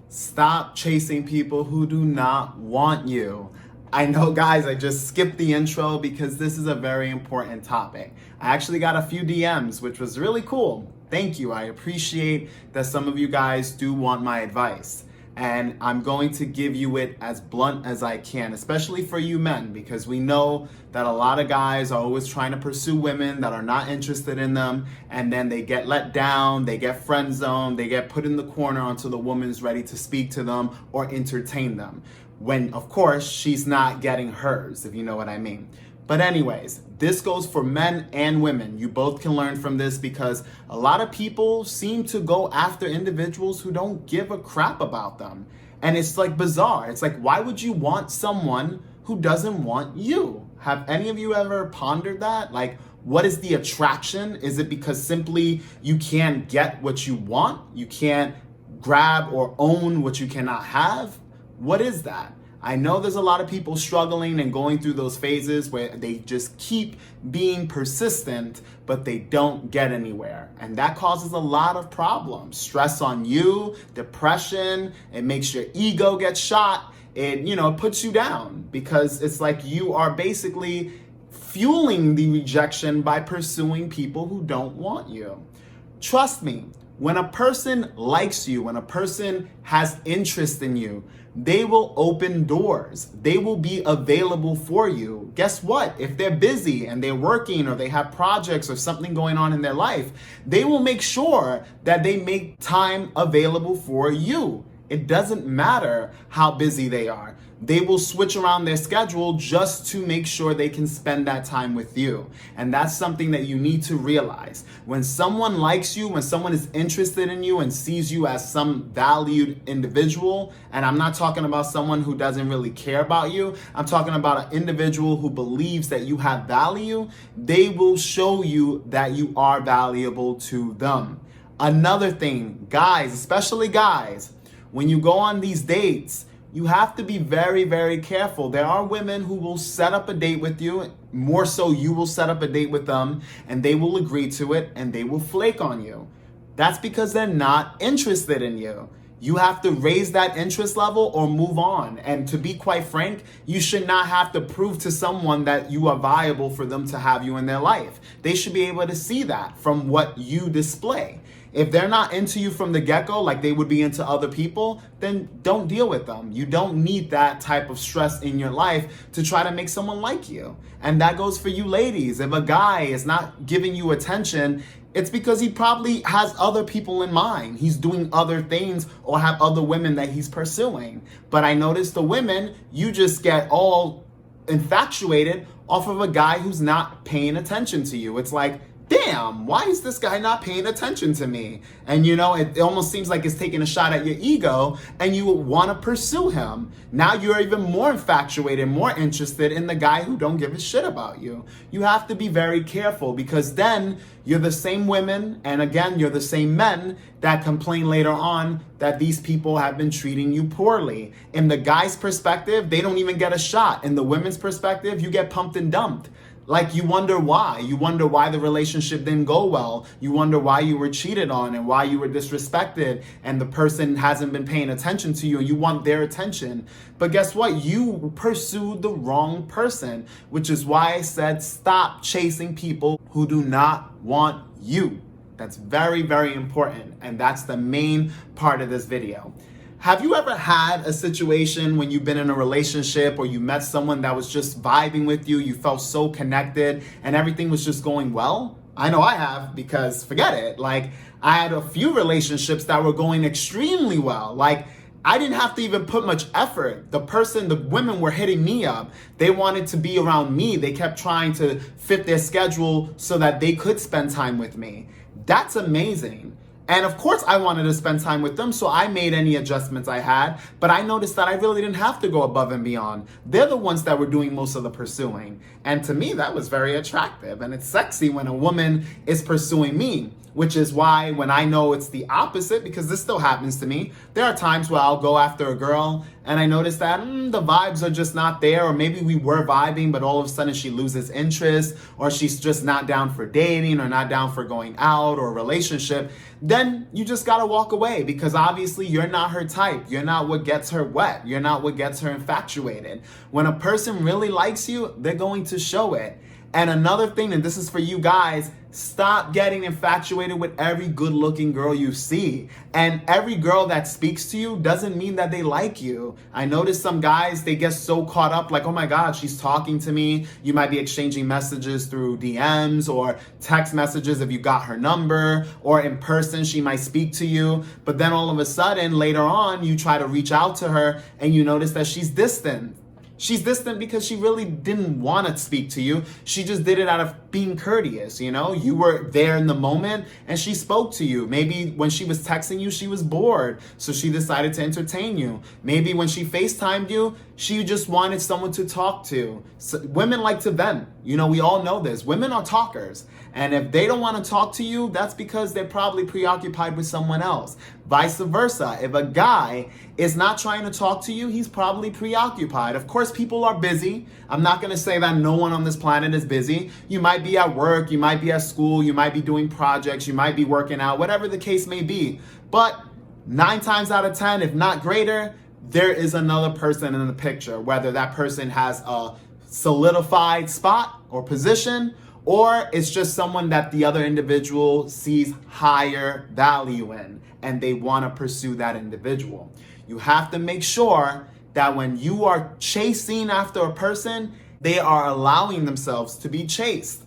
Stop chasing people who do not want you. I know, guys, I just skipped the intro because this is a very important topic. I actually got a few DMs, which was really cool. Thank you. I appreciate that some of you guys do want my advice. And I'm going to give you it as blunt as I can, especially for you men, because we know that a lot of guys are always trying to pursue women that are not interested in them, and then they get let down, they get friend zoned, they get put in the corner until the woman's ready to speak to them or entertain them. When, of course, she's not getting hers, if you know what I mean. But anyways, this goes for men and women. You both can learn from this because a lot of people seem to go after individuals who don't give a crap about them. And it's like bizarre. It's like, why would you want someone who doesn't want you? Have any of you ever pondered that? Like, what is the attraction? Is it because simply you can't get what you want? You can't grab or own what you cannot have? What is that? I know there's a lot of people struggling and going through those phases where they just keep being persistent, but they don't get anywhere. And that causes a lot of problems. Stress on you, depression, it makes your ego get shot. It, puts you down because it's like you are basically fueling the rejection by pursuing people who don't want you. Trust me, when a person likes you, when a person has interest in you, they will open doors. They will be available for you. Guess what? If they're busy and they're working or they have projects or something going on in their life, they will make sure that they make time available for you. It doesn't matter how busy they are. They will switch around their schedule just to make sure they can spend that time with you. And that's something that you need to realize. When someone likes you, when someone is interested in you and sees you as some valued individual, and I'm not talking about someone who doesn't really care about you, I'm talking about an individual who believes that you have value, they will show you that you are valuable to them. Another thing, guys, especially guys, when you go on these dates, you have to be very, very careful. There are women who will set up a date with you, more so you will set up a date with them, and they will agree to it, and they will flake on you. That's because they're not interested in you. You have to raise that interest level or move on. And to be quite frank, you should not have to prove to someone that you are viable for them to have you in their life. They should be able to see that from what you display. If they're not into you from the get-go like they would be into other people, then don't deal with them. You don't need that type of stress in your life to try to make someone like you. And that goes for you ladies. If a guy is not giving you attention, it's because he probably has other people in mind. He's doing other things or have other women that he's pursuing. But I notice the women, you just get all infatuated off of a guy who's not paying attention to you. It's like, damn, why is this guy not paying attention to me? And it almost seems like it's taking a shot at your ego and you want to pursue him. Now you're even more infatuated, more interested in the guy who don't give a shit about you. You have to be very careful because then you're the same women and again, you're the same men that complain later on that these people have been treating you poorly. In the guy's perspective, they don't even get a shot. In the women's perspective, you get pumped and dumped. Like you wonder why. You wonder why the relationship didn't go well. You wonder why you were cheated on and why you were disrespected and the person hasn't been paying attention to you and you want their attention. But guess what? You pursued the wrong person, which is why I said stop chasing people who do not want you. That's very, very important. And that's the main part of this video. Have you ever had a situation when you've been in a relationship or you met someone that was just vibing with you, you felt so connected and everything was just going well? I know I have because forget it. Like I had a few relationships that were going extremely well. Like I didn't have to even put much effort. The women were hitting me up. They wanted to be around me. They kept trying to fit their schedule so that they could spend time with me. That's amazing. And of course I wanted to spend time with them, so I made any adjustments I had, but I noticed that I really didn't have to go above and beyond. They're the ones that were doing most of the pursuing. And to me, that was very attractive. And it's sexy when a woman is pursuing me. which is why when I know it's the opposite, because this still happens to me, there are times where I'll go after a girl and I notice that the vibes are just not there, or maybe we were vibing, but all of a sudden she loses interest, or she's just not down for dating or not down for going out or a relationship. Then you just gotta walk away, because obviously you're not her type. You're not what gets her wet. You're not what gets her infatuated. When a person really likes you, they're going to show it. And another thing, and this is for you guys, stop getting infatuated with every good-looking girl you see. And every girl that speaks to you doesn't mean that they like you. I notice some guys, they get so caught up like, oh my God, she's talking to me. You might be exchanging messages through DMs or text messages if you got her number, or in person, she might speak to you. But then all of a sudden, later on, you try to reach out to her and you notice that she's distant. She's distant because she really didn't want to speak to you. She just did it out of being courteous, you know? You were there in the moment and she spoke to you. Maybe when she was texting you, she was bored, so she decided to entertain you. Maybe when she FaceTimed you, she just wanted someone to talk to. So, women like to vent. You know, we all know this. Women are talkers. And if they don't want to talk to you, that's because they're probably preoccupied with someone else. Vice versa. If a guy is not trying to talk to you, he's probably preoccupied. Of course, people are busy. I'm not going to say that no one on this planet is busy. You might be at work, you might be at school, you might be doing projects, you might be working out, whatever the case may be. But 9 times out of 10, if not greater, there is another person in the picture, whether that person has a solidified spot or position, or it's just someone that the other individual sees higher value in and they want to pursue that individual. You have to make sure that when you are chasing after a person, they are allowing themselves to be chased.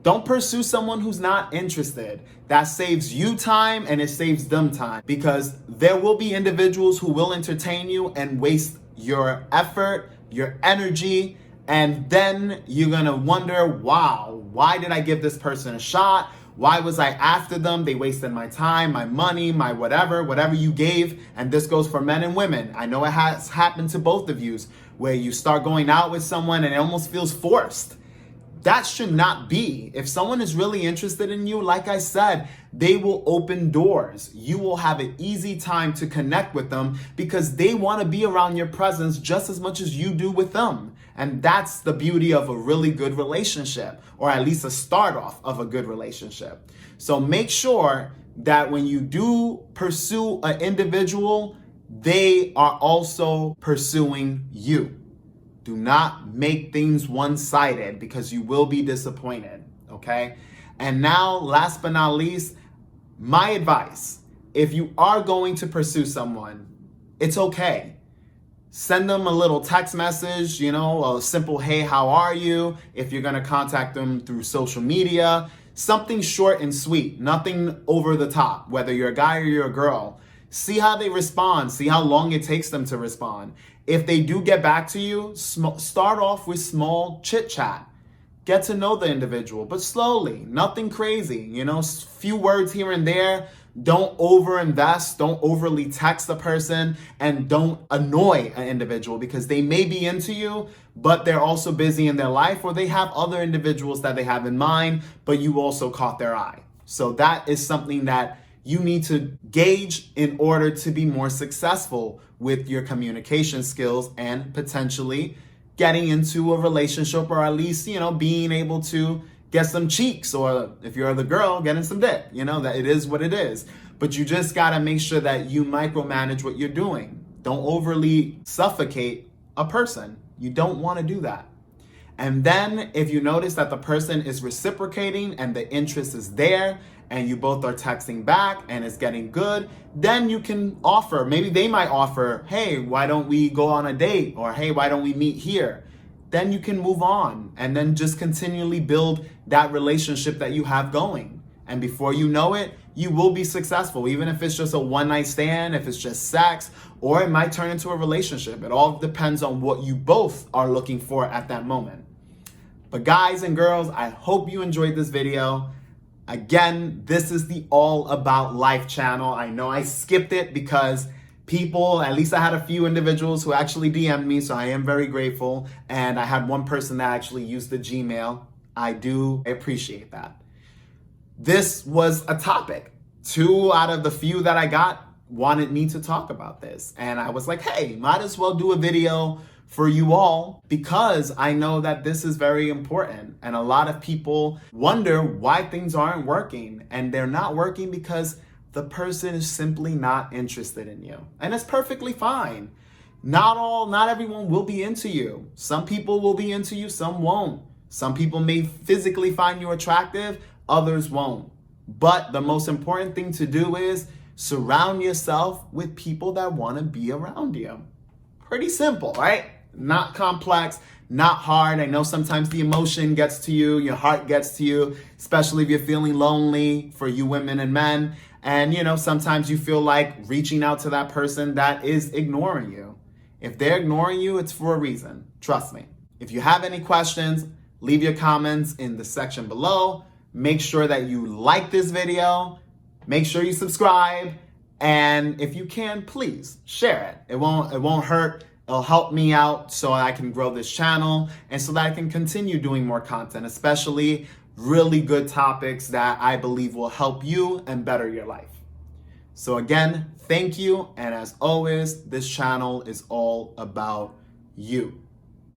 Don't pursue someone who's not interested. That saves you time and it saves them time, because there will be individuals who will entertain you and waste your effort, your energy, and then you're gonna wonder, wow, why did I give this person a shot? Why was I after them? They wasted my time, my money, my whatever you gave. And this goes for men and women. I know it has happened to both of you, where you start going out with someone and it almost feels forced. That should not be. If someone is really interested in you, like I said, they will open doors. You will have an easy time to connect with them because they want to be around your presence just as much as you do with them. And that's the beauty of a really good relationship, or at least a start off of a good relationship. So make sure that when you do pursue an individual, they are also pursuing you. Do not make things one-sided, because you will be disappointed, okay? And now, last but not least, my advice: if you are going to pursue someone, it's okay. Send them a little text message, you know, a simple, hey, how are you? If you're gonna contact them through social media, something short and sweet, nothing over the top, whether you're a guy or you're a girl. See how they respond, see how long it takes them to respond. If they do get back to you, start off with small chit chat. Get to know the individual, but slowly, nothing crazy, you know, few words here and there. Don't overinvest, don't overly text the person, and don't annoy an individual, because they may be into you, but they're also busy in their life, or they have other individuals that they have in mind, but you also caught their eye. So that is something that you need to gauge in order to be more successful with your communication skills and potentially getting into a relationship, or at least, you know, being able to get some cheeks, or if you're the girl, getting some dick. You know, that it is what it is. But you just gotta make sure that you micromanage what you're doing. Don't overly suffocate a person. You don't wanna do that. And then if you notice that the person is reciprocating and the interest is there, and you both are texting back and it's getting good, then you can offer, maybe they might offer, hey, why don't we go on a date? Or hey, why don't we meet here? Then you can move on and then just continually build that relationship that you have going. And before you know it, you will be successful, even if it's just a one-night stand, if it's just sex, or it might turn into a relationship. It all depends on what you both are looking for at that moment. But guys and girls, I hope you enjoyed this video. Again, this is the All About Life channel. I know I skipped it because people, at least I had a few individuals who actually DM'd me, so I am very grateful. And I had one person that actually used the Gmail. I do appreciate that. this was a topic. 2 out of the few that I got wanted me to talk about this. And I was like, hey, might as well do a video for you all because I know that this is very important. And a lot of people wonder why things aren't working. And they're not working because the person is simply not interested in you. And it's perfectly fine. Not everyone will be into you. Some people will be into you, some won't. Some people may physically find you attractive, others won't. But the most important thing to do is surround yourself with people that want to be around you. Pretty simple, right? Not complex, not hard. I know sometimes the emotion gets to you, your heart gets to you, especially if you're feeling lonely, for you women and men. And sometimes you feel like reaching out to that person that is ignoring you. If they're ignoring you, it's for a reason. Trust me. If you have any questions, leave your comments in the section below. Make sure that you like this video. Make sure you subscribe. And if you can, please share it. It won't hurt. It'll help me out so I can grow this channel and so that I can continue doing more content, especially really good topics that I believe will help you and better your life. So again, thank you. And as always, this channel is all about you.